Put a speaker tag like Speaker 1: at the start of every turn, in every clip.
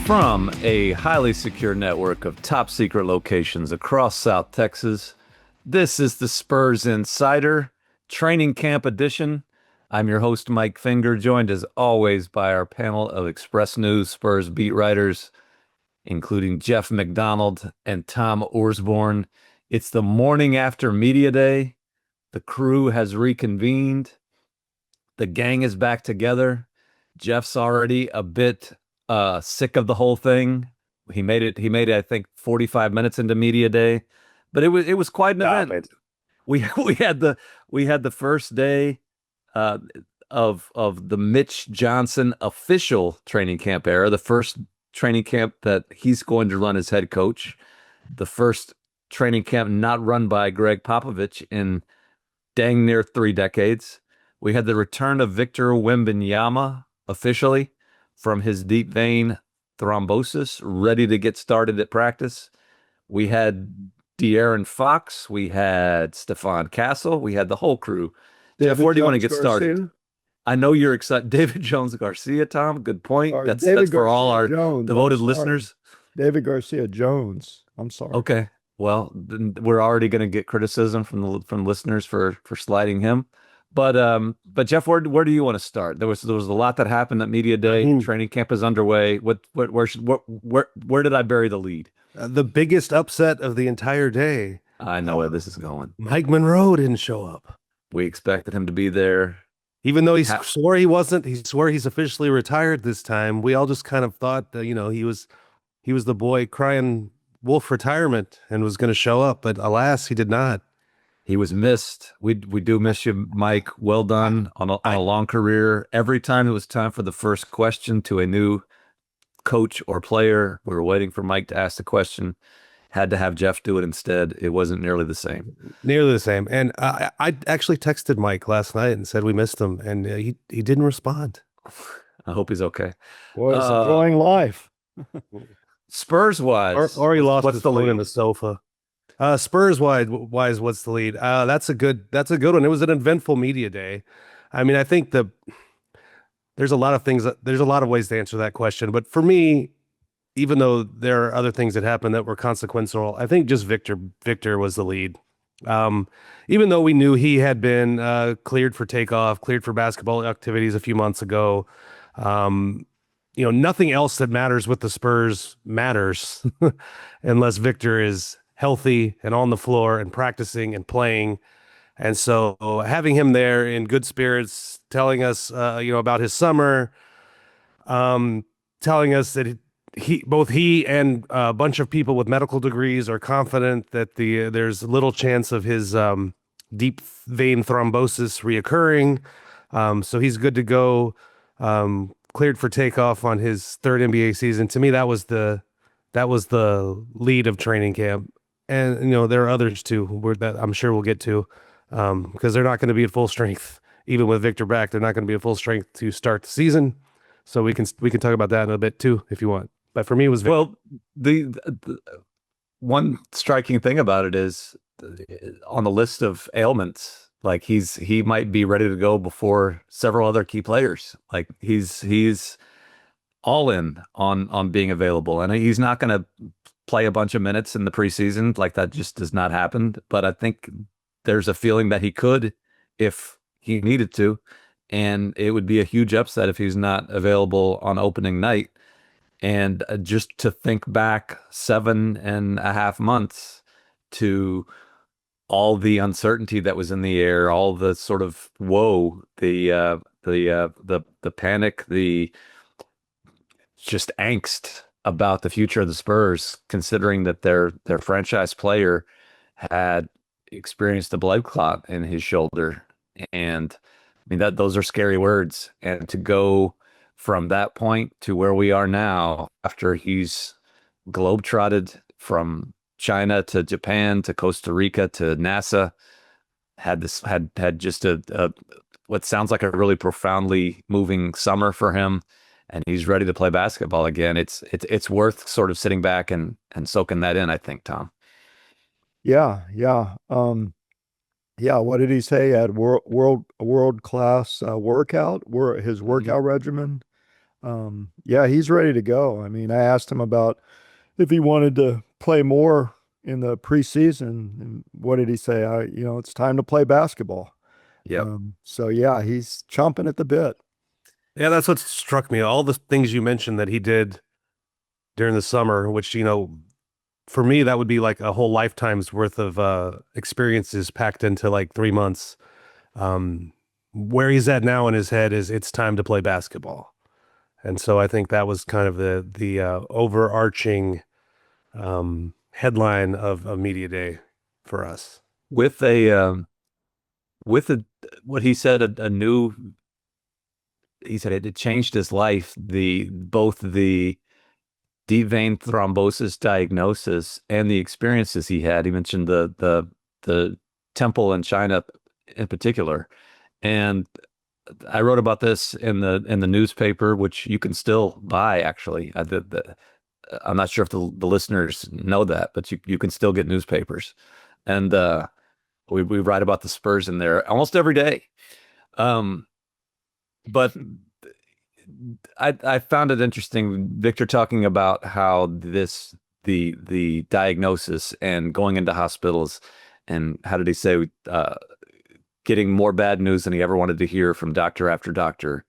Speaker 1: From a highly secure network of top secret locations across South Texas, this is the Spurs Insider Training Camp Edition. I'm your host, Mike Finger, joined as always by our panel of Express News Spurs beat writers, including Jeff McDonald and Tom Orsborn. It's the morning after Media Day. The crew has reconvened. The gang is back together. Jeff's already a bit sick of the whole thing. He made it, I think, 45 minutes into Media Day, but it was quite an event. We had the first day of the Mitch Johnson official training camp era, the first training camp that he's going to run as head coach, the first training camp not run by Greg Popovich in dang near 3 decades. We had the return of Victor Wembanyama officially from his deep vein thrombosis, ready to get started at practice. We had De'Aaron Fox. We had Stefan Castle. We had the whole crew. Jeff, where do you want to get started? I know you're excited. David Jones Garcia, Tom. Good point. That's for all our devoted listeners.
Speaker 2: David Garcia Jones. I'm sorry.
Speaker 1: Okay. Well, then we're already going to get criticism from listeners for sliding him. But Jeff, where do you want to start? There was a lot that happened at Media Day. Training camp is underway. Where did I bury the lead?
Speaker 3: The biggest upset of the entire day.
Speaker 1: I know where this is going.
Speaker 3: Mike Monroe didn't show up.
Speaker 1: We expected him to be there.
Speaker 3: Even though he swore he wasn't, he swore he's officially retired this time. We all just kind of thought, he was the boy crying wolf retirement and was going to show up, but alas, he did not.
Speaker 1: He was missed. We do miss you, Mike. Well done on a long career. Every time it was time for the first question to a new coach or player, we were waiting for Mike to ask the question. Had to have Jeff do it instead. It wasn't nearly the same.
Speaker 3: And I actually texted Mike last night and said we missed him, and he didn't respond.
Speaker 1: I hope he's okay.
Speaker 2: Boy, he's enjoying life.
Speaker 1: Spurs-wise.
Speaker 3: Or he lost his phone in the sofa. Spurs-wise, what's the lead? That's a good one. It was an eventful Media Day. I mean, I think there's a lot of ways to answer that question. But for me, even though there are other things that happened that were consequential, I think just Victor was the lead. Even though we knew he had been cleared for takeoff, cleared for basketball activities a few months ago, nothing else that matters with the Spurs matters unless Victor is healthy and on the floor and practicing and playing. And so having him there in good spirits, telling us, about his summer, telling us that both he and a bunch of people with medical degrees are confident that there's little chance of his deep vein thrombosis reoccurring. So he's good to go, cleared for takeoff on his 3rd NBA season. To me, that was the lead of training camp. And, there are others too that I'm sure we'll get to, because they're not going to be at full strength. Even with Victor back, they're not going to be at full strength to start the season. So we can talk about that in a bit too, if you want. But for me, it was Victor.
Speaker 1: Well, the one striking thing about it is on the list of ailments, like he might be ready to go before several other key players. Like he's all in on being available, and he's not going to play a bunch of minutes in the preseason. Like that just does not happen. But I think there's a feeling that he could if he needed to, and it would be a huge upset if he's not available on opening night. And just to think back 7.5 months to all the uncertainty that was in the air, all the sort of woe, the panic, the just angst about the future of the Spurs, considering that their franchise player had experienced a blood clot in his shoulder. And I mean, those are scary words. And to go from that point to where we are now, after he's globetrotted from China to Japan to Costa Rica to NASA, had just a what sounds like a really profoundly moving summer for him, and he's ready to play basketball again. It's worth sort of sitting back and soaking that in, I think, Tom.
Speaker 2: Yeah. What did he say? At world class workout, his workout regimen. Yeah, he's ready to go. I mean, I asked him about if he wanted to play more in the preseason, and what did he say? It's time to play basketball.
Speaker 1: Yep.
Speaker 2: So yeah, he's chomping at the bit.
Speaker 3: Yeah, that's what struck me. All the things you mentioned that he did during the summer, which, for me, that would be like a whole lifetime's worth of experiences packed into like 3 months. Where he's at now in his head is it's time to play basketball. And so I think that was kind of the overarching headline of Media Day for us.
Speaker 1: With what he said, a new, he said it changed his life. Both the deep vein thrombosis diagnosis and the experiences he had. He mentioned the temple in China in particular. And I wrote about this in the newspaper, which you can still buy actually. I'm not sure if the listeners know that, but you can still get newspapers. And we write about the Spurs in there almost every day. But I found it interesting, Victor, talking about how the diagnosis and going into hospitals, and how did he say, getting more bad news than he ever wanted to hear from doctor after doctor,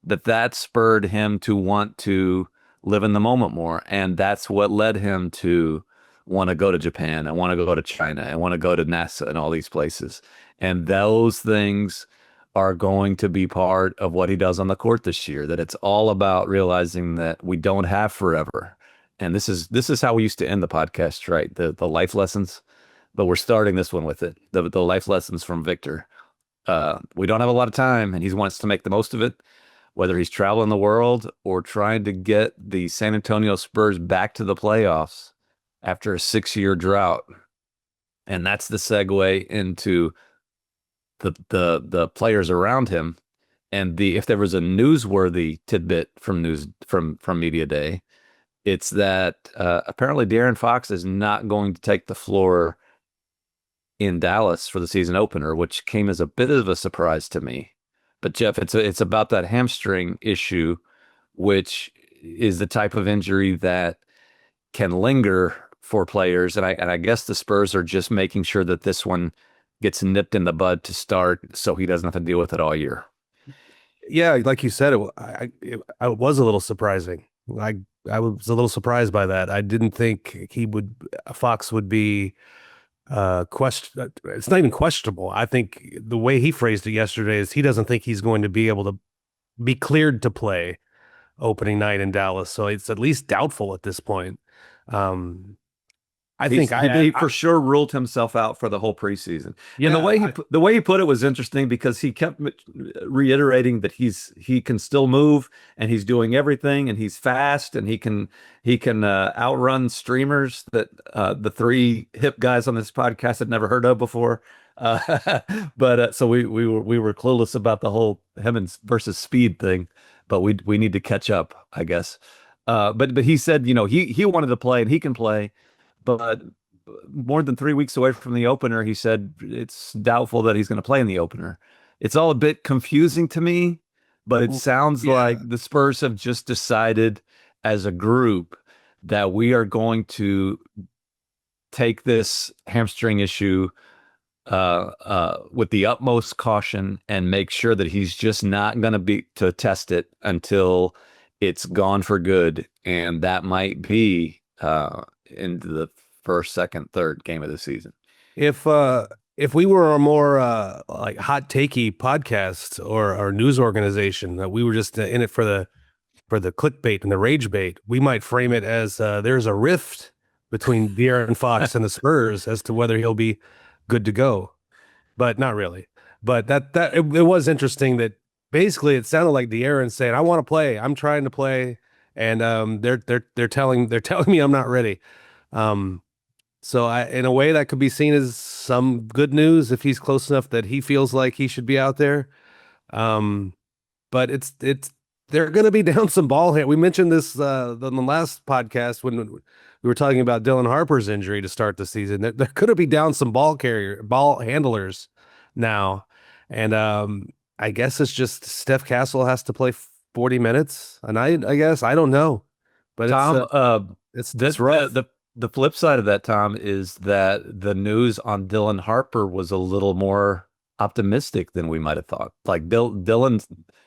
Speaker 1: that spurred him to want to live in the moment more. And that's what led him to want to go to Japan and want to go to China and want to go to NASA and all these places. And those things are going to be part of what he does on the court this year, that it's all about realizing that we don't have forever. And this is how we used to end the podcast, right? The life lessons, but we're starting this one with it. The life lessons from Victor. We don't have a lot of time, and he wants to make the most of it, whether he's traveling the world or trying to get the San Antonio Spurs back to the playoffs after a 6-year drought. And that's the segue into the players around him. And if there was a newsworthy tidbit from Media Day, it's that apparently De'Aaron Fox is not going to take the floor in Dallas for the season opener, which came as a bit of a surprise to me. But Jeff, it's about that hamstring issue, which is the type of injury that can linger for players, and I guess the Spurs are just making sure that this one gets nipped in the bud to start, so he doesn't have to deal with it all year.
Speaker 3: Yeah, like you said, it was a little surprising. I was a little surprised by that. I didn't think Fox would be it's not even questionable. I think the way he phrased it yesterday is he doesn't think he's going to be able to be cleared to play opening night in Dallas. So it's at least doubtful at this point.
Speaker 1: He for sure ruled himself out for the whole preseason. Yeah, and the way he put it was interesting, because he kept reiterating that he can still move, and he's doing everything, and he's fast, and he can outrun streamers that the three hip guys on this podcast had never heard of before. But so we were clueless about the whole him versus speed thing, but we need to catch up, I guess. But he said, he wanted to play, and he can play. But more than 3 weeks away from the opener, he said it's doubtful that he's going to play in the opener. It's all a bit confusing to me, but it sounds like the Spurs have just decided as a group that we are going to take this hamstring issue with the utmost caution and make sure that he's just not going to test it until it's gone for good. And that might be into the first, second, third game of the season.
Speaker 3: If we were a more like hot takey podcast or news organization, that we were just in it for the clickbait and the rage bait, we might frame it as there's a rift between De'Aaron Fox and the Spurs as to whether he'll be good to go, but not really. But it was interesting that basically it sounded like De'Aaron saying, "I want to play. I'm trying to play." And they're telling me I'm not ready. So in a way, that could be seen as some good news if he's close enough that he feels like he should be out there. But they're going to be down some ball here. We mentioned this on the last podcast when we were talking about Dylan Harper's injury to start the season. They're going to be down some ball handlers now, and I guess it's just Steph Castle has to play 40 minutes a night, I guess. I don't know. But
Speaker 1: Tom,
Speaker 3: it's rough.
Speaker 1: the flip side of that, Tom, is that the news on Dylan Harper was a little more optimistic than we might have thought. Like Dylan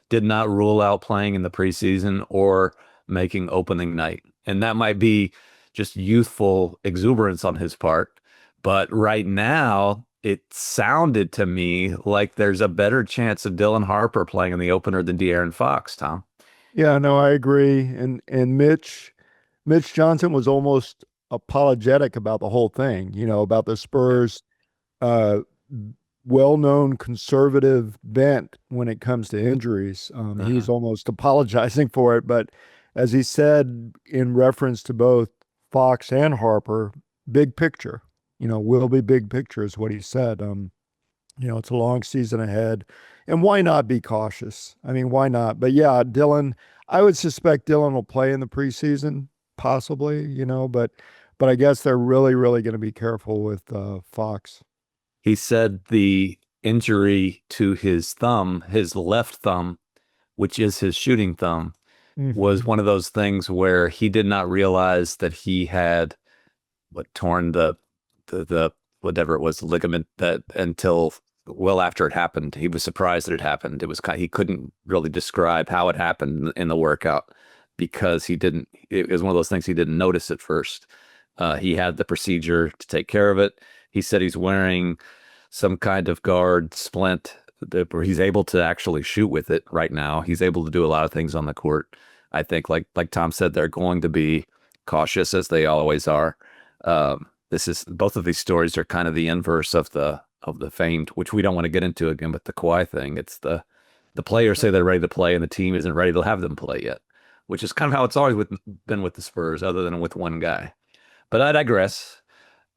Speaker 1: did not rule out playing in the preseason or making opening night. And that might be just youthful exuberance on his part. But right now, it sounded to me like there's a better chance of Dylan Harper playing in the opener than De'Aaron Fox, Tom.
Speaker 2: Yeah, no, I agree. And Mitch Johnson was almost apologetic about the whole thing, about the Spurs uh well-known conservative bent when it comes to injuries. He's almost apologizing for it, but as he said in reference to both Fox and Harper, big picture, will be big picture is what he said. It's a long season ahead, and why not be cautious? I mean, why not? But yeah, Dylan, I would suspect Dylan will play in the preseason, possibly, but I guess they're really, really going to be careful with Fox.
Speaker 1: He said the injury to his thumb, his left thumb, which is his shooting thumb, was one of those things where he did not realize that he had torn the whatever it was, the ligament, that until well after it happened. He was surprised that it happened. It was he couldn't really describe how it happened in the workout because it was one of those things he didn't notice at first. He had the procedure to take care of it. He said he's wearing some kind of guard splint where he's able to actually shoot with it right now. He's able to do a lot of things on the court. I think, like Tom said, they're going to be cautious as they always are. Both of these stories are kind of the inverse of the famed, which we don't want to get into again, but the Kawhi thing. It's the players say they're ready to play and the team isn't ready to have them play yet, which is kind of how it's always been with the Spurs, other than with one guy. But I digress.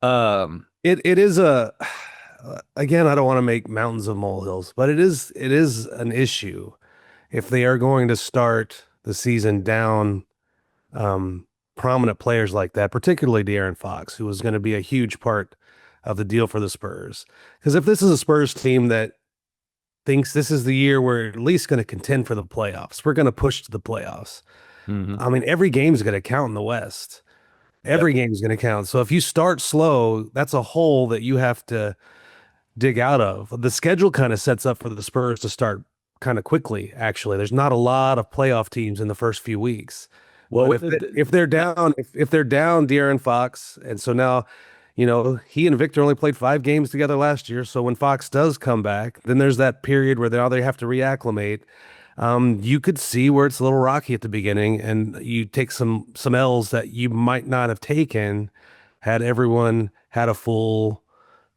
Speaker 3: It is again, I don't want to make mountains of molehills, but it is an issue if they are going to start the season down prominent players like that, particularly De'Aaron Fox, who was going to be a huge part of the deal for the Spurs. Because if this is a Spurs team that thinks this is the year we're at least going to contend for the playoffs, we're going to push to the playoffs. I mean, every game is going to count in the West. Every game is going to count. So if you start slow, that's a hole that you have to dig out of. The schedule kind of sets up for the Spurs to start kind of quickly, actually. There's not a lot of playoff teams in the first few weeks. Well, if they're down De'Aaron Fox, and so now, he and Victor only played 5 games together last year. So when Fox does come back, then there's that period where now they have to reacclimate. You could see where it's a little rocky at the beginning, and you take some L's that you might not have taken had everyone had a full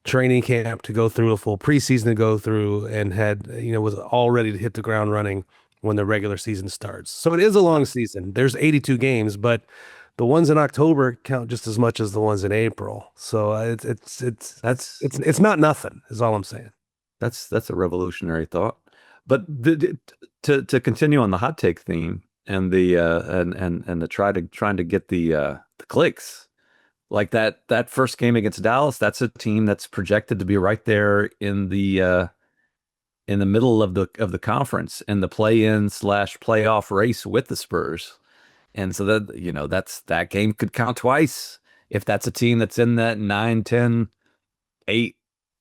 Speaker 3: training camp to go through, a full preseason to go through, and had, was all ready to hit the ground running when the regular season starts. So it is a long season. There's 82 games, but the ones in October count just as much as the ones in April. So it's not nothing, is all I'm saying.
Speaker 1: That's a revolutionary thought. But to continue on the hot take theme and the trying to get the clicks, like that first game against Dallas, that's a team that's projected to be right there in the middle of the conference in the play-in / playoff race with the Spurs. And so that game could count twice if that's a team that's in that 9, 10, 8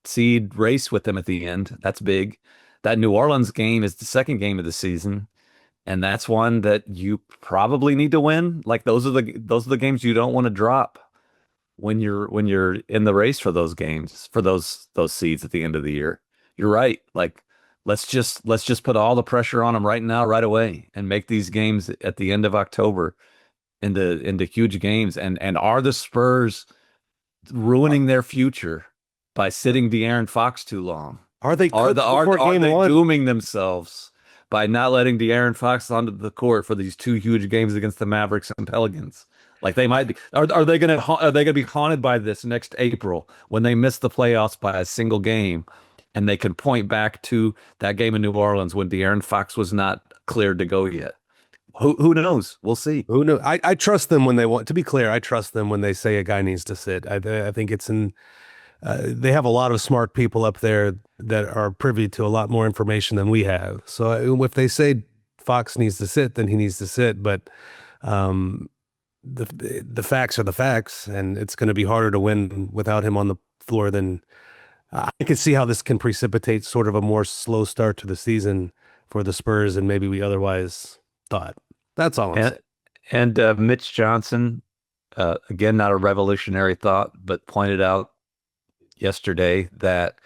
Speaker 1: seed race with them at the end. That's big. That New Orleans game is the second game of the season, and that's one that you probably need to win. Like those are the games you don't want to drop when you're in the race for those games, for those seeds at the end of the year. You're right. Like let's just put all the pressure on them right now, right away, and make these games at the end of October into huge games. And are the Spurs ruining their future by sitting De'Aaron Fox too long?
Speaker 3: Are they
Speaker 1: dooming themselves by not letting De'Aaron Fox onto the court for these 2 huge games against the Mavericks and Pelicans? Like they might be. Are they gonna be haunted by this next April when they miss the playoffs by a single game, and they can point back to that game in New Orleans when De'Aaron Fox was not cleared to go yet? Who knows? We'll see.
Speaker 3: Who knows? I trust them when they want. To be clear, I trust them when they say a guy needs to sit. I think it's in. They have a lot of smart people up there that are privy to a lot more information than we have. So if they say Fox needs to sit, then he needs to sit. But the facts are the facts, and it's going to be harder to win without him on the floor than I can see how this can precipitate sort of a more slow start to the season for the Spurs than maybe we otherwise thought. That's all I'm saying.
Speaker 1: And Mitch Johnson, again, not a revolutionary thought, but pointed out yesterday that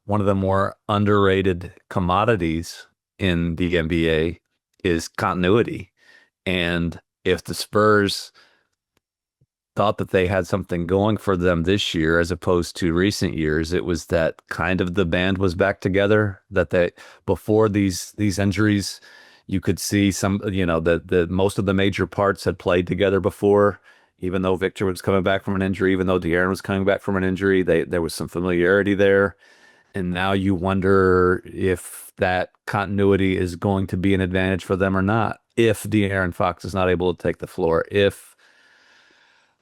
Speaker 1: one of the more underrated commodities in the NBA is continuity. And if the Spurs thought that they had something going for them this year as opposed to recent years, it was that kind of the band was back together, that they before these injuries, you could see some, the most of the major parts had played together before, even though Victor was coming back from an injury, even though De'Aaron was coming back from an injury, there was some familiarity there. And now you wonder if that continuity is going to be an advantage for them or not. If De'Aaron Fox is not able to take the floor, if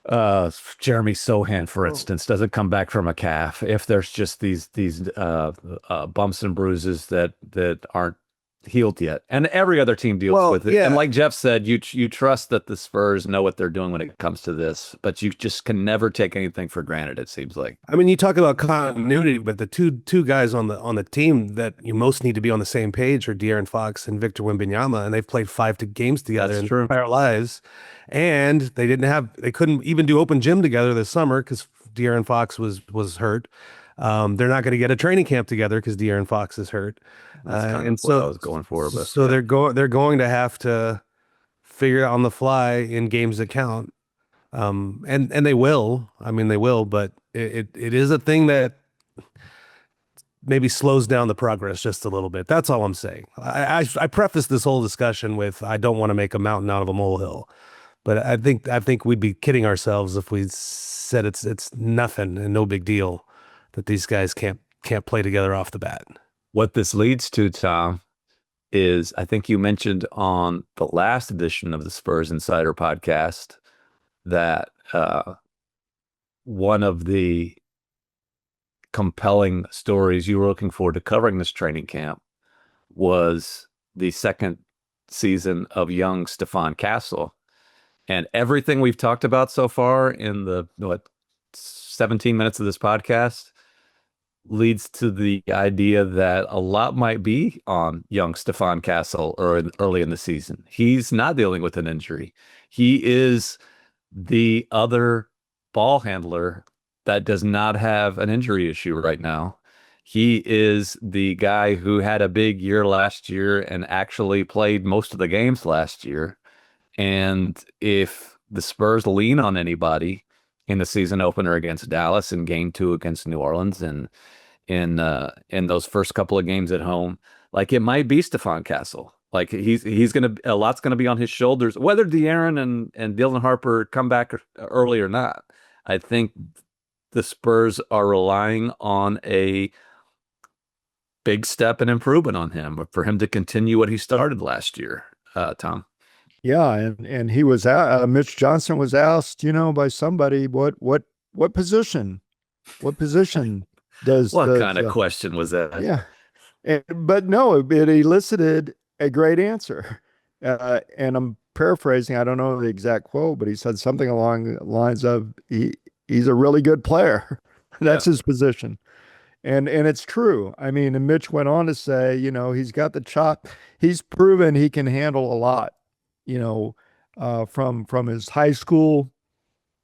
Speaker 1: Jeremy Sohan, for instance, doesn't come back from a calf, if there's just these bumps and bruises that aren't healed yet, and every other team deals with it.
Speaker 3: Yeah.
Speaker 1: And like Jeff said, you trust that the Spurs know what they're doing when it comes to this, but you just can never take anything for granted, it seems like.
Speaker 3: I mean, you talk about continuity, but the two guys on the team that you most need to be on the same page are De'Aaron Fox and Victor Wembanyama, and they've played 5 games together in their entire lives, and they couldn't even do open gym together this summer because De'Aaron Fox was hurt. They're not going to get a training camp together because De'Aaron Fox is hurt.
Speaker 1: And so I was going for, but
Speaker 3: so they're going to have to figure it out on the fly in games that count. And they will. I mean, they will, but it is a thing that maybe slows down the progress just a little bit. That's all I'm saying. I preface this whole discussion with I don't want to make a mountain out of a molehill, but I think we'd be kidding ourselves if we said it's nothing and no big deal that these guys can't play together off the bat.
Speaker 1: What this leads to, Tom, is I think you mentioned on the last edition of the Spurs Insider podcast that one of the compelling stories you were looking forward to covering this training camp was the second season of young Stefan Castle. And everything we've talked about so far in the 17 minutes of this podcast leads to the idea that a lot might be on young Stefan Castle early in the season. He's not dealing with an injury. He is the other ball handler that does not have an injury issue right now. He is the guy who had a big year last year and actually played most of the games last year. And if the Spurs lean on anybody in the season opener against Dallas and game 2 against New Orleans and in those first couple of games at home, like it might be Stefan Castle. Like he's gonna, a lot's gonna be on his shoulders, whether De'Aaron and Dylan Harper come back early or not. I think the Spurs are relying on a big step and improvement on him for him to continue what he started last year, Tom.
Speaker 2: Yeah, and he was Mitch Johnson was asked, by somebody, what position? What position does
Speaker 1: what kind of question was that?
Speaker 2: Yeah. But no, it elicited a great answer. And I'm paraphrasing, I don't know the exact quote, but he said something along the lines of he's a really good player. That's his position. And it's true. I mean, and Mitch went on to say, he's got the chop. He's proven he can handle a lot, from his high school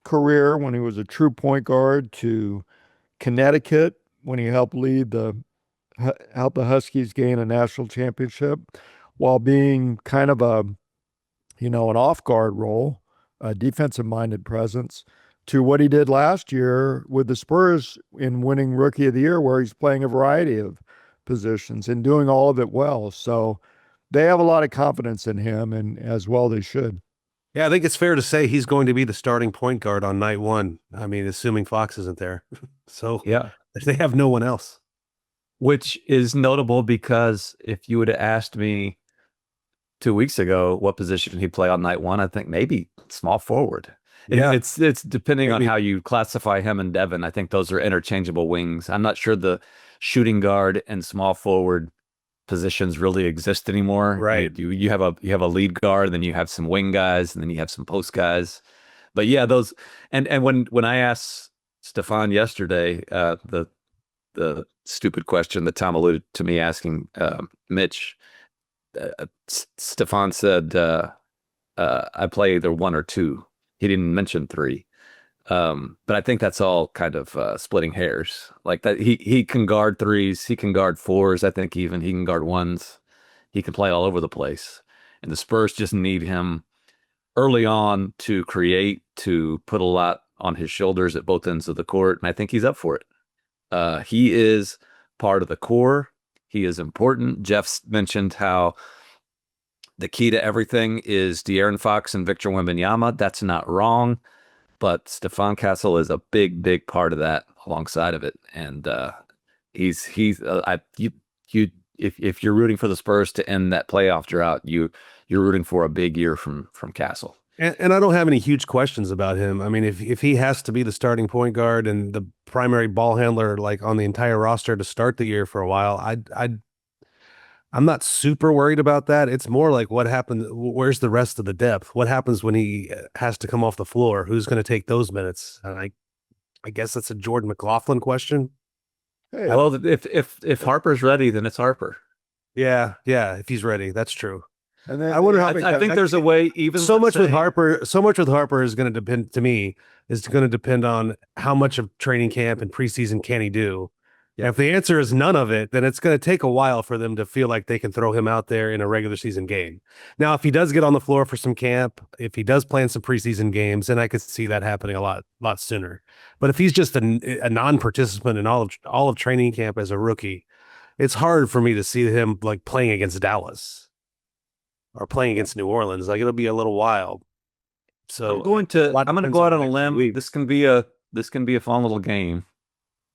Speaker 2: career when he was a true point guard to Connecticut when he helped the Huskies gain a national championship while being kind of an off-guard role, a defensive-minded presence, to what he did last year with the Spurs in winning Rookie of the Year, where he's playing a variety of positions and doing all of it well. So they have a lot of confidence in him, and as well they should.
Speaker 3: Yeah, I think it's fair to say he's going to be the starting point guard on night 1. I mean, assuming Fox isn't there. So
Speaker 1: yeah,
Speaker 3: they have no one else.
Speaker 1: Which is notable because if you would have asked me 2 weeks ago what position he'd play on night 1, I think maybe small forward.
Speaker 3: Yeah.
Speaker 1: It's depending on how you classify him and Devin. I think those are interchangeable wings. I'm not sure the shooting guard and small forward positions really exist anymore.
Speaker 3: Right.
Speaker 1: You have a lead guard, then you have some wing guys, and then you have some post guys. But yeah, those and when I asked Stefan yesterday, the stupid question that Tom alluded to me asking Mitch, Stefan said I play either one or two. He didn't mention three. But I think that's all kind of splitting hairs. Like that, he can guard threes, he can guard fours. I think even he can guard ones. He can play all over the place, and the Spurs just need him early on to create, to put a lot on his shoulders at both ends of the court, and I think he's up for it. He is part of the core. He is important. Jeff's mentioned how the key to everything is De'Aaron Fox and Victor Wembanyama. That's not wrong. But Stefan Castle is a big part of that alongside of it, and he's if you're rooting for the Spurs to end that playoff drought, you're rooting for a big year from Castle.
Speaker 3: And I don't have any huge questions about him. I mean, if he has to be the starting point guard and the primary ball handler like on the entire roster to start the year for a while, I'm not super worried about that. It's more like what happened. Where's the rest of the depth? What happens when he has to come off the floor? Who's going to take those minutes? And I guess that's a Jordan McLaughlin question.
Speaker 2: Hey,
Speaker 1: Well, if Harper's ready, then it's Harper.
Speaker 3: Yeah. If he's ready, that's true.
Speaker 2: and then
Speaker 3: I wonder how
Speaker 1: I think there's a way. Even
Speaker 3: so much with
Speaker 1: say-
Speaker 3: Harper. So much with Harper is going to depend to me. Is going to depend on how much of training camp and preseason can he do. Yeah, if the answer is none of it, then it's going to take a while for them to feel like they can throw him out there in a regular season game. Now, if he does get on the floor for some camp, if he does play in some preseason games, then I could see that happening a lot sooner. But if he's just a non-participant in all of training camp as a rookie, it's hard for me to see him like playing against Dallas or playing against New Orleans. Like it'll be a little while. So
Speaker 1: I'm going to
Speaker 3: depends
Speaker 1: go out
Speaker 3: on
Speaker 1: on a
Speaker 3: the next
Speaker 1: limb.
Speaker 3: week.
Speaker 1: This can be a fun little game.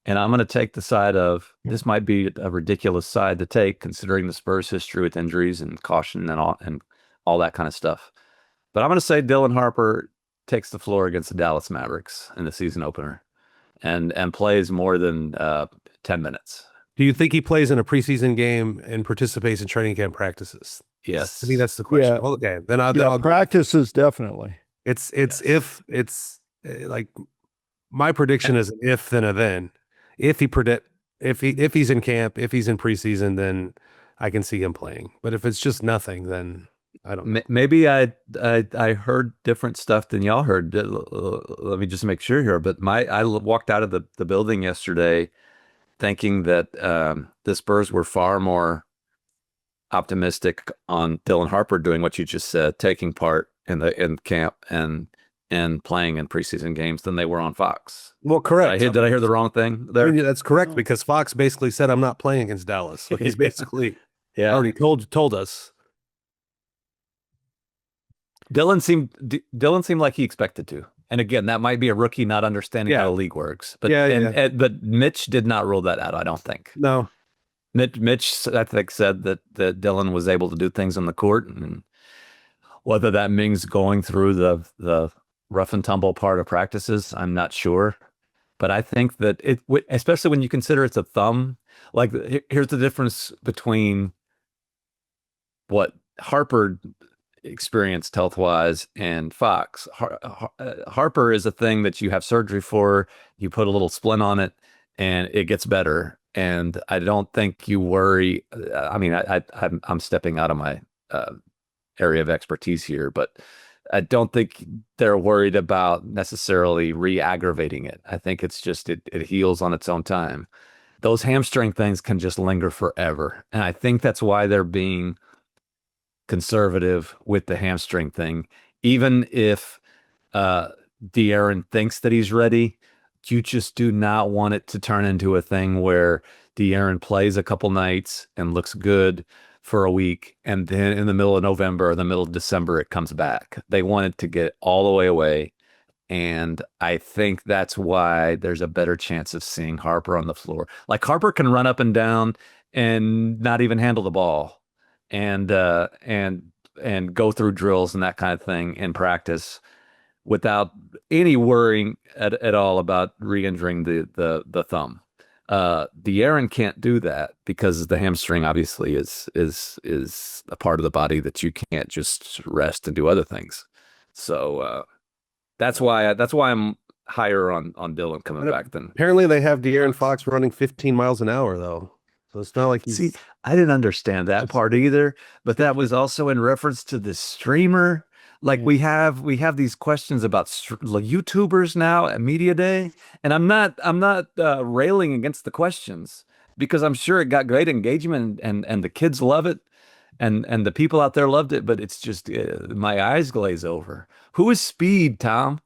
Speaker 1: And I'm going to take the side of this might be a ridiculous side to take considering the Spurs history with injuries and caution and all that kind of stuff. But I'm going to say Dylan Harper takes the floor against the Dallas Mavericks in the season opener and plays more than 10 minutes.
Speaker 3: Do you think he plays in a preseason game and participates in training camp practices?
Speaker 1: Yes.
Speaker 3: To me, that's the question.
Speaker 2: Yeah.
Speaker 3: Well, okay, then I'll
Speaker 2: practices definitely.
Speaker 3: It's
Speaker 1: Yes.
Speaker 3: if it's like my prediction is an if then a then. If he's in camp, if he's in preseason, then I can see him playing. But if it's just nothing, then I don't know.
Speaker 1: Maybe I heard different stuff than y'all heard. Let me just make sure here. But I walked out of the building yesterday thinking that the Spurs were far more optimistic on Dylan Harper doing what you just said, taking part in camp and playing in preseason games than they were on Fox.
Speaker 3: Well, correct.
Speaker 1: Did I hear the wrong thing
Speaker 3: I
Speaker 1: there?
Speaker 3: mean, that's correct because Fox basically said I'm not playing against Dallas. So he's basically
Speaker 1: Yeah.
Speaker 3: already told us.
Speaker 1: Dylan seemed like he expected to. And again, that might be a rookie not understanding how the league works. But but Mitch did not rule that out, I don't think.
Speaker 3: No.
Speaker 1: Mitch I think said that Dylan was able to do things on the court, and whether that means going through the rough and tumble part of practices, I'm not sure. But I think that especially when you consider it's a thumb, like here's the difference between what Harper experienced health-wise and Fox. Harper is a thing that you have surgery for, you put a little splint on it, and it gets better. And I don't think you worry. I mean, I'm stepping out of my area of expertise here, but I don't think they're worried about necessarily re-aggravating it. I think it's just it heals on its own time. Those hamstring things can just linger forever. And I think that's why they're being conservative with the hamstring thing. Even if De'Aaron thinks that he's ready, you just do not want it to turn into a thing where De'Aaron plays a couple nights and looks good for a week, and then in the middle of November or the middle of December, it comes back. They want it to get all the way away. And I think that's why there's a better chance of seeing Harper on the floor. Like Harper can run up and down and not even handle the ball and go through drills and that kind of thing in practice without any worrying at all about re-injuring the thumb. De'Aaron can't do that because the hamstring obviously is a part of the body that you can't just rest and do other things. So that's why I'm higher on Dylan coming back than.
Speaker 3: Apparently, they have De'Aaron Fox running 15 miles an hour, though. So it's not like he's.
Speaker 1: See, I didn't understand that part either, but that was also in reference to the streamer. Like we have these questions about YouTubers now at Media Day, and I'm not railing against the questions because I'm sure it got great engagement and the kids love it, and the people out there loved it. But it's just my eyes glaze over. Who is Speed, Tom?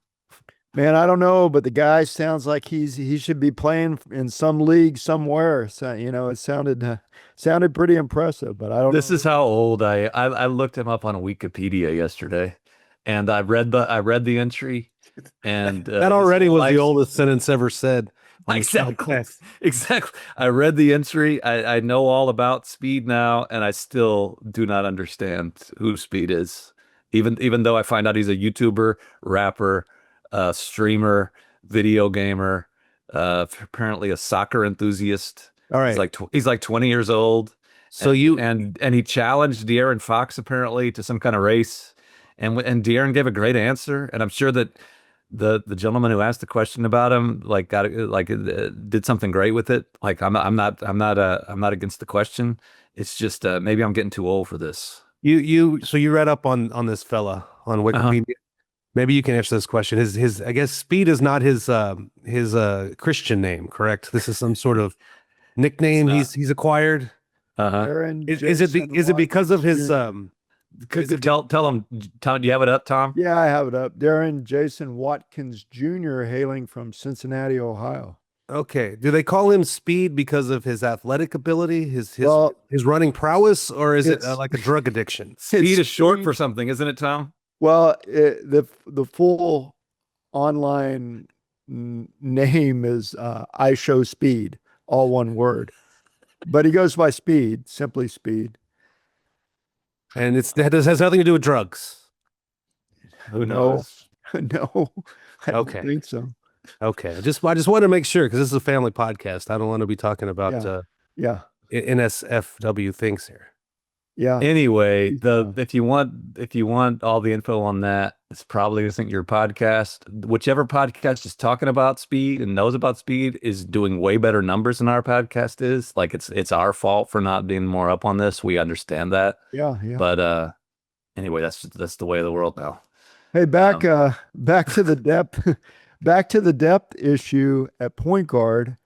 Speaker 2: Man, I don't know, but the guy sounds like he should be playing in some league somewhere. So, it sounded pretty impressive, but I don't
Speaker 1: This
Speaker 2: know.
Speaker 1: is how old I looked him up on Wikipedia yesterday, and I read the entry, and
Speaker 3: that already was the oldest sentence ever said.
Speaker 1: Exactly. I read the entry. I know all about Speed now, and I still do not understand who Speed is. Even though I find out he's a YouTuber, rapper, streamer, video gamer, apparently a soccer enthusiast.
Speaker 3: All right.
Speaker 1: He's like 20 years old.
Speaker 3: So
Speaker 1: and he challenged De'Aaron Fox apparently to some kind of race, and De'Aaron gave a great answer. And I'm sure that the gentleman who asked the question about him did something great with it. Like I'm not against the question. It's just maybe I'm getting too old for this.
Speaker 3: So you read up on this fella on Wikipedia. Maybe you can answer this question. His I guess Speed is not his Christian name, correct? This is some sort of nickname he's acquired. Is it because of his
Speaker 1: Tell him, Tom, do you have it up, Tom?
Speaker 2: Yeah, I have it up. Darren Jason Watkins Jr. hailing from Cincinnati, Ohio.
Speaker 3: Okay. Do they call him Speed because of his athletic ability, his running prowess, or is it like a drug addiction?
Speaker 1: Speed is short for something, isn't it, Tom?
Speaker 2: Well, the full online name is I Show Speed, all one word. But he goes by Speed, simply Speed.
Speaker 3: And has nothing to do with drugs.
Speaker 1: Who knows?
Speaker 2: No, I don't think so.
Speaker 3: Okay, I just wanted to make sure because this is a family podcast. I don't want to be talking about NSFW things here.
Speaker 2: Yeah.
Speaker 1: Anyway, if you want all the info on that, it's probably isn't your podcast. Whichever podcast is talking about Speed and knows about Speed is doing way better numbers than our podcast is. Like it's our fault for not being more up on this. We understand that.
Speaker 2: Yeah.
Speaker 1: But anyway, that's the way of the world now.
Speaker 2: Hey, back to the depth issue at point guard.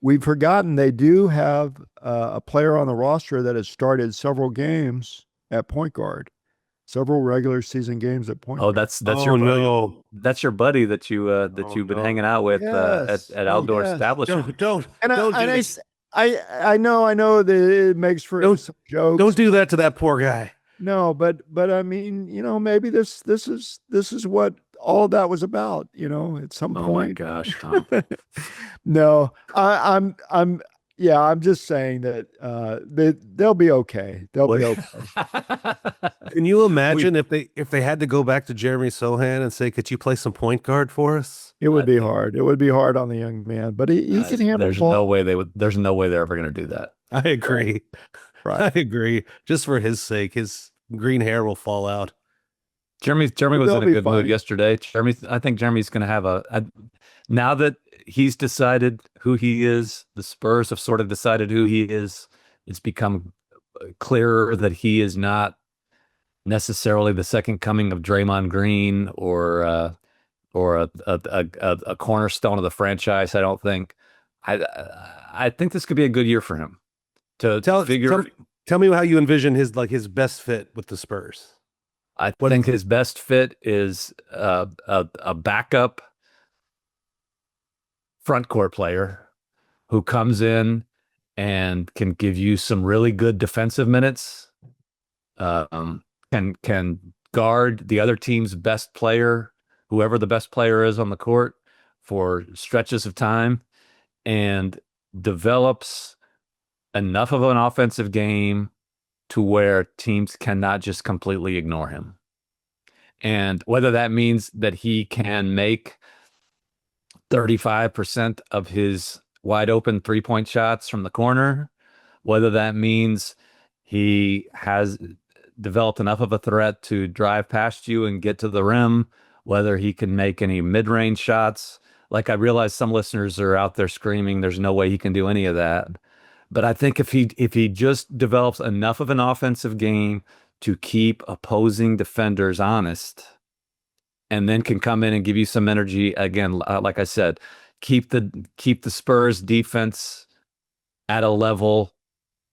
Speaker 2: We've forgotten they do have a player on the roster that has started several games at point guard, several regular season games at point guard.
Speaker 1: That's your buddy. That's your buddy that you've been hanging out with at outdoor establishments.
Speaker 2: I know that it makes for some jokes.
Speaker 3: Don't do that to that poor guy.
Speaker 2: No, but I mean, maybe this is what all that was about, at some point.
Speaker 1: Oh my gosh, Tom.
Speaker 2: No, I'm just saying that they'll be okay. They'll be okay.
Speaker 3: Can you imagine if they had to go back to Jeremy Sohan and say, "Could you play some point guard for us?"
Speaker 2: It would be hard. It would be hard on the young man, but he can handle.
Speaker 1: There's no way they're ever going to do that.
Speaker 3: I agree.
Speaker 2: Right.
Speaker 3: I agree. Just for his sake, his green hair will fall out.
Speaker 1: Jeremy was in a good mood yesterday. I think Jeremy's going to have now that he's decided who he is, the Spurs have sort of decided who he is. It's become clearer that he is not necessarily the second coming of Draymond Green or a cornerstone of the franchise. I don't think. I think this could be a good year for him to tell
Speaker 3: me how you envision his best fit with the Spurs.
Speaker 1: I think his best fit is a backup front court player who comes in and can give you some really good defensive minutes, can guard the other team's best player, whoever the best player is on the court, for stretches of time, and develops enough of an offensive game to where teams cannot just completely ignore him. And whether that means that he can make 35% of his wide open 3-point shots from the corner, whether that means he has developed enough of a threat to drive past you and get to the rim, whether he can make any mid-range shots. Like, I realize some listeners are out there screaming there's no way he can do any of that. But I think if he just develops enough of an offensive game to keep opposing defenders honest, and then can come in and give you some energy again, like I said, keep the Spurs defense at a level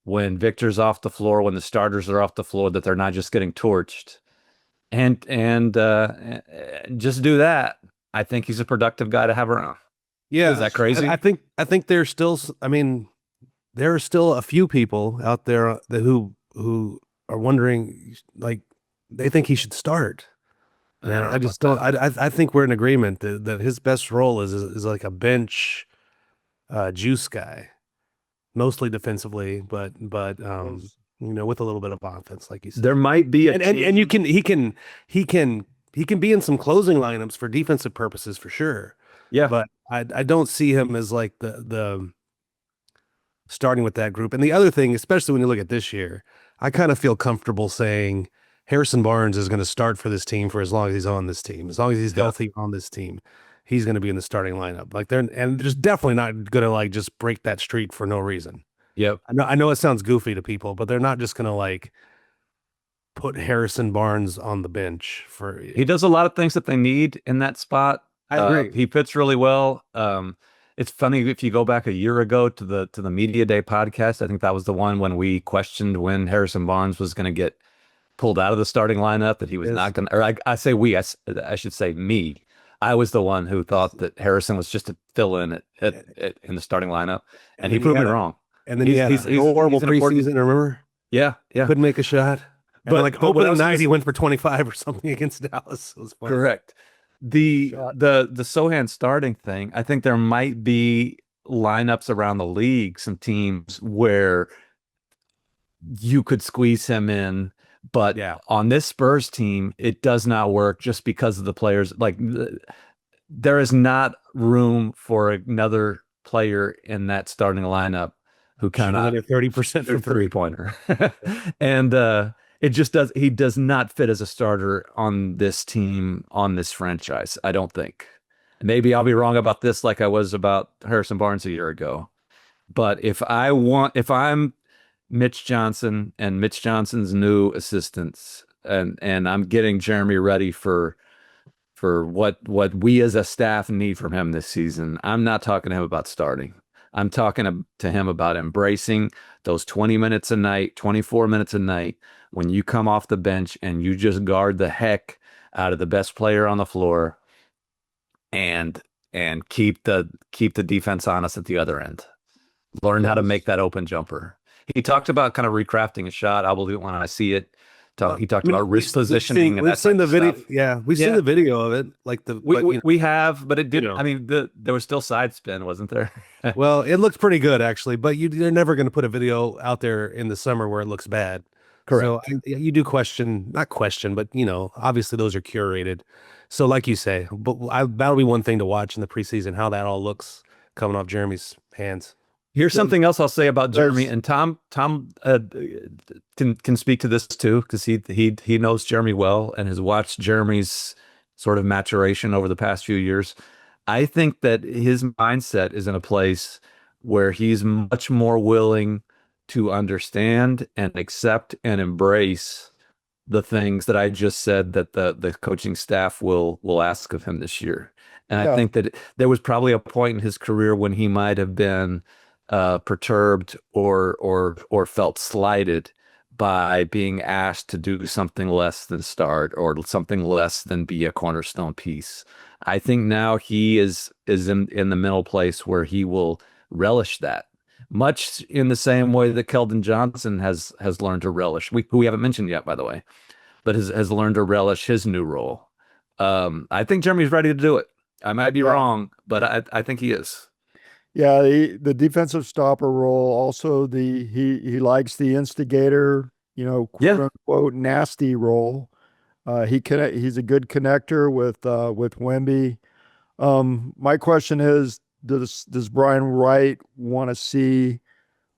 Speaker 1: when Victor's off the floor, when the starters are off the floor, that they're not just getting torched, and just do that. I think he's a productive guy to have around.
Speaker 3: Yeah,
Speaker 1: is that crazy?
Speaker 3: I think there's still. I mean, there are still a few people out there who are wondering, like, they think he should start. And I just don't. I think we're in agreement that his best role is like a bench juice guy, mostly defensively, but with a little bit of offense, like you said.
Speaker 1: There might be
Speaker 3: and he can be in some closing lineups for defensive purposes for sure.
Speaker 1: Yeah,
Speaker 3: but I don't see him as like the starting with that group. And the other thing, especially when you look at this year, I kind of feel comfortable saying Harrison Barnes is going to start for this team for as long as he's on this team. As long as he's healthy on this team, he's going to be in the starting lineup. Like, they're just definitely not going to like just break that streak for no reason.
Speaker 1: Yep.
Speaker 3: I know it sounds goofy to people, but they're not just going to like put Harrison Barnes on the bench for.
Speaker 1: He does a lot of things that they need in that spot.
Speaker 3: I agree.
Speaker 1: He fits really well. It's funny, if you go back a year ago to the Media Day podcast, I think that was the one when we questioned when Harrison Barnes was going to get pulled out of the starting lineup, that he was not going to, or I say we, I should say me. I was the one who thought that Harrison was just to fill in in the starting lineup, and he proved me wrong.
Speaker 3: And then he's horrible preseason, remember?
Speaker 1: Yeah.
Speaker 3: Couldn't make a shot. And
Speaker 1: But
Speaker 3: like opening night, he went for 25 or something against Dallas. It was funny.
Speaker 1: Correct. The Sohan starting thing, I think there might be lineups around the league, some teams where you could squeeze him in, but on this Spurs team, it does not work just because of the players. Like, there is not room for another player in that starting lineup who kind of
Speaker 3: 30% from
Speaker 1: three-pointer. And he does not fit as a starter on this team, on this franchise, I don't think. Maybe I'll be wrong about this, like I was about Harrison Barnes a year ago. But if I'm Mitch Johnson and Mitch Johnson's new assistants, and I'm getting Jeremy ready for what we as a staff need from him this season, I'm not talking to him about starting. I'm talking to him about embracing those 20 minutes a night, 24 minutes a night, when you come off the bench and you just guard the heck out of the best player on the floor, and keep the defense honest at the other end. Learn how to make that open jumper. He talked about kind of recrafting a shot. I'll believe it when I see it. He talked about wrist positioning.
Speaker 3: We've seen the video. Yeah, we've seen the video of it. Like
Speaker 1: we have, but it didn't. I mean, there was still side spin, wasn't there?
Speaker 3: Well, it looked pretty good actually, but they're never going to put a video out there in the summer where it looks bad.
Speaker 1: Correct.
Speaker 3: So you do not question, but obviously those are curated. So like you say, but that'll be one thing to watch in the preseason, how that all looks coming off Jeremy's hands.
Speaker 1: Here's something else I'll say about Jeremy, and Tom can speak to this too, because he knows Jeremy well and has watched Jeremy's sort of maturation over the past few years. I think that his mindset is in a place where he's much more willing to understand and accept and embrace the things that I just said that the coaching staff will ask of him this year. And I think that there was probably a point in his career when he might have been perturbed or felt slighted by being asked to do something less than start or something less than be a cornerstone piece. I think now he is in the middle place where he will relish that, much in the same way that Keldon Johnson has learned to relish, who we haven't mentioned yet, by the way, but has learned to relish his new role. I think Jeremy's ready to do it. I might be wrong, but I think he is.
Speaker 2: Yeah, the defensive stopper role. Also, he likes the instigator, quote unquote nasty role. He's a good connector with Wemby. My question is, does Brian Wright want to see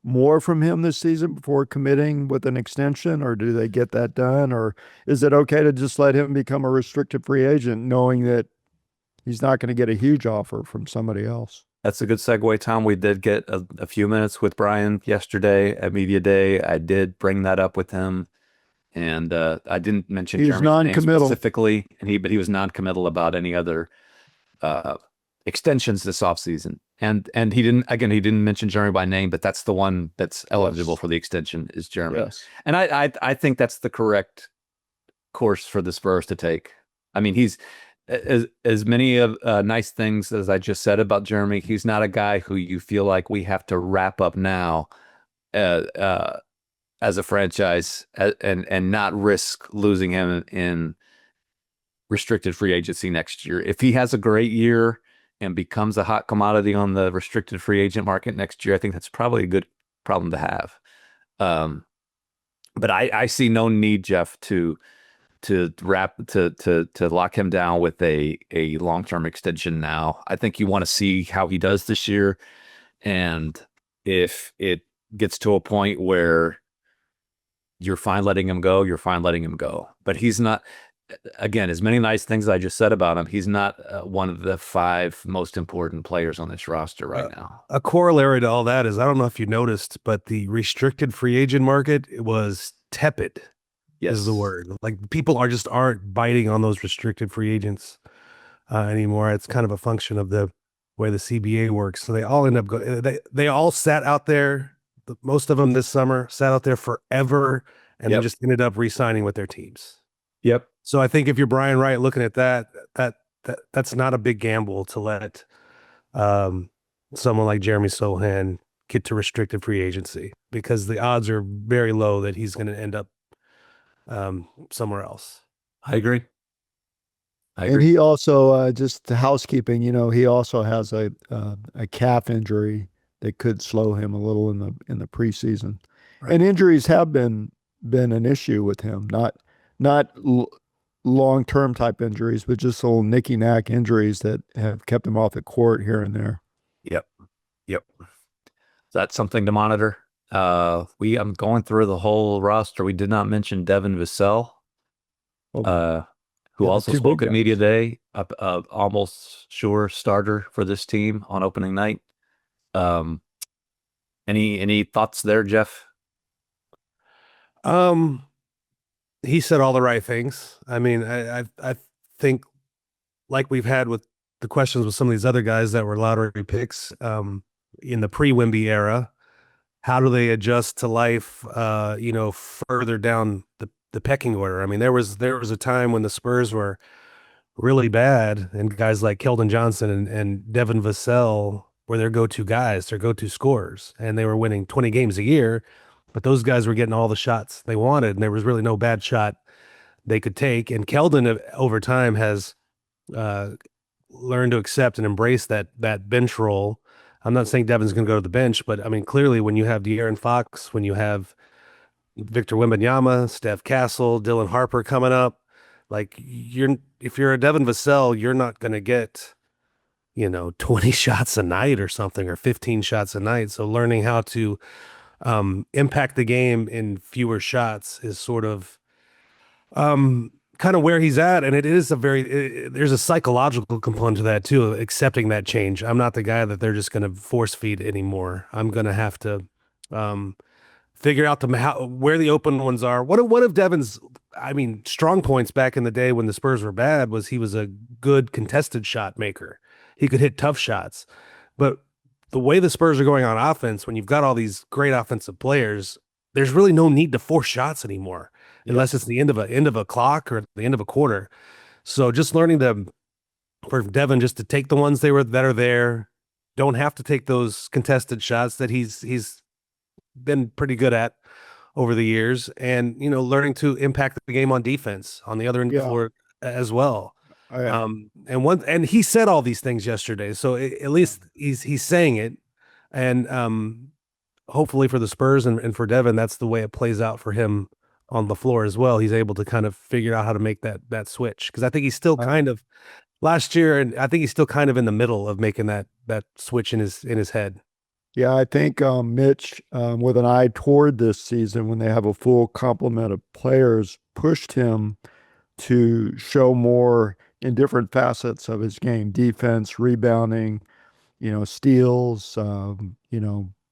Speaker 2: more from him this season before committing with an extension, or do they get that done? Or is it okay to just let him become a restricted free agent, knowing that he's not going to get a huge offer from somebody else?
Speaker 1: That's a good segue, Tom. We did get a few minutes with Brian yesterday at Media Day. I did bring that up with him, and I didn't mention
Speaker 2: He's
Speaker 1: Jeremy's name
Speaker 2: non-committal.
Speaker 1: specifically, but he was non-committal about any other extensions this offseason. And he didn't mention Jeremy by name, but that's the one that's eligible for the extension is Jeremy.
Speaker 2: Yes.
Speaker 1: And I think that's the correct course for the Spurs to take. I mean, he's as many of nice things as I just said about Jeremy. He's not a guy who you feel like we have to wrap up now as a franchise and not risk losing him in restricted free agency next year. If he has a great year and becomes a hot commodity on the restricted free agent market next year, I think that's probably a good problem to have. But I see no need, Jeff, to lock him down with a long-term extension now. I think you want to see how he does this year. And if it gets to a point where you're fine letting him go, you're fine letting him go. But he's not, again, as many nice things I just said about him, he's not one of the 5 most important players on this roster right now.
Speaker 3: A corollary to all that is, I don't know if you noticed, but the restricted free agent market was tepid.
Speaker 1: Yes.
Speaker 3: Is the word. Like, people aren't biting on those restricted free agents anymore. It's kind of a function of the way the CBA works. So they all end up going. They all sat out there. Most of them this summer sat out there forever, and they just ended up re-signing with their teams.
Speaker 1: Yep.
Speaker 3: So I think if you're Brian Wright looking at that's not a big gamble to let someone like Jeremy Sohan get to restricted free agency, because the odds are very low that he's going to end up somewhere else.
Speaker 1: I agree.
Speaker 2: And he also, just the housekeeping, he also has a calf injury that could slow him a little in the preseason. Right. And injuries have been an issue with him, not long-term type injuries, but just little nicky-knack injuries that have kept him off the court here and there.
Speaker 1: Yep. That's something to monitor. I'm going through the whole roster. We did not mention Devin Vassell, who also spoke at Media Day, almost sure starter for this team on opening night. Any thoughts there, Jeff?
Speaker 3: He said all the right things. I mean, I think, like we've had with the questions with some of these other guys that were lottery picks in the pre-Wemby era, how do they adjust to life, further down the pecking order? I mean, there was a time when the Spurs were really bad, and guys like Keldon Johnson and Devin Vassell were their go-to guys, their go-to scorers, and they were winning 20 games a year, but those guys were getting all the shots they wanted, and there was really no bad shot they could take. And Keldon, over time, has learned to accept and embrace that bench role. I'm not saying Devin's going to go to the bench, but I mean, clearly when you have De'Aaron Fox, when you have Victor Wembanyama, Steph Castle, Dylan Harper coming up, like, if you're a Devin Vassell, you're not going to get, 20 shots a night or something, or 15 shots a night. So learning how to impact the game in fewer shots is sort of kind of where he's at. And it is there's a psychological component to that too, accepting that change. I'm not the guy that they're just going to force feed anymore. I'm going to have to figure out where the open ones are. One of Devin's, strong points back in the day when the Spurs were bad was he was a good contested shot maker. He could hit tough shots. But the way the Spurs are going on offense, when you've got all these great offensive players, there's really no need to force shots anymore, unless it's the end of a clock or the end of a quarter. So just learning for Devin just to take the ones that are there, don't have to take those contested shots that he's been pretty good at over the years, and learning to impact the game on defense on the other end of the floor as well. Oh, yeah. And he said all these things yesterday, so at least he's saying it, and hopefully for the Spurs and for Devin, that's the way it plays out for him on the floor as well. He's able to kind of figure out how to make that switch, because I think he's still kind of last year, and I think he's still kind of in the middle of making that switch in his head.
Speaker 2: Yeah, I think Mitch, with an eye toward this season, when they have a full complement of players, pushed him to show more in different facets of his game: defense, rebounding, steals,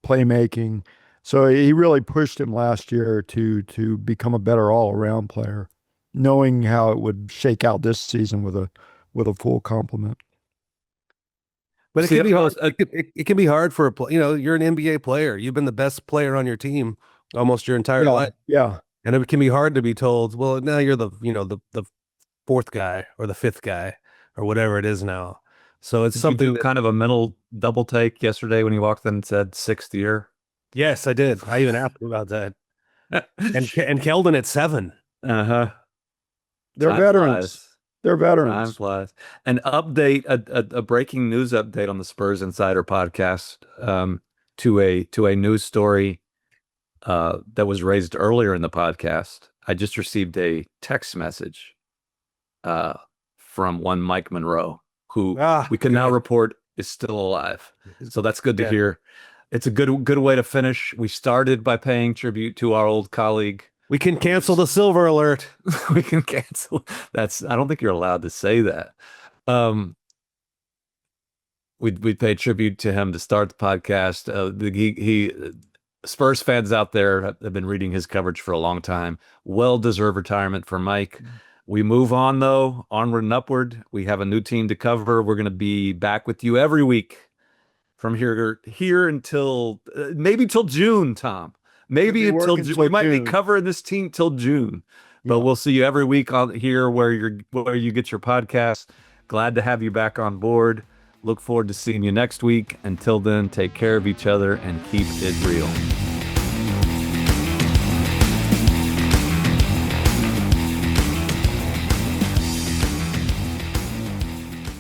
Speaker 2: playmaking. So he really pushed him last year to become a better all-around player, knowing how it would shake out this season with a full complement.
Speaker 3: But
Speaker 1: See,
Speaker 3: it can be hard. It can be hard for you're an NBA player. You've been the best player on your team almost your entire life.
Speaker 2: Yeah.
Speaker 3: And it can be hard to be told, well, now you're the fourth guy or the fifth guy or whatever it is now. So it's something
Speaker 1: kind of a mental double take yesterday when he walked in and said sixth year.
Speaker 3: Yes, I did. I even asked him about that. and Keldon at 7.
Speaker 1: Uh-huh.
Speaker 2: They're veterans. They're veterans.
Speaker 1: Time flies. An update, a breaking news update on the Spurs Insider podcast to a news story that was raised earlier in the podcast. I just received a text message from one Mike Monroe, who we can now report is still alive. So that's good to hear. It's a good way to finish. We started by paying tribute to our old colleague.
Speaker 3: We can cancel the silver alert.
Speaker 1: We can cancel. I don't think you're allowed to say that. We paid tribute to him to start the podcast. Spurs fans out there have been reading his coverage for a long time. Well-deserved retirement for Mike. We move on, though, onward and upward. We have a new team to cover. We're going to be back with you every week from here until maybe till June, Tom. Maybe until June. We might be covering this team till June, but we'll see you every week on here where you get your podcast. Glad to have you back on board. Look forward to seeing you next week. Until then, take care of each other and keep it real.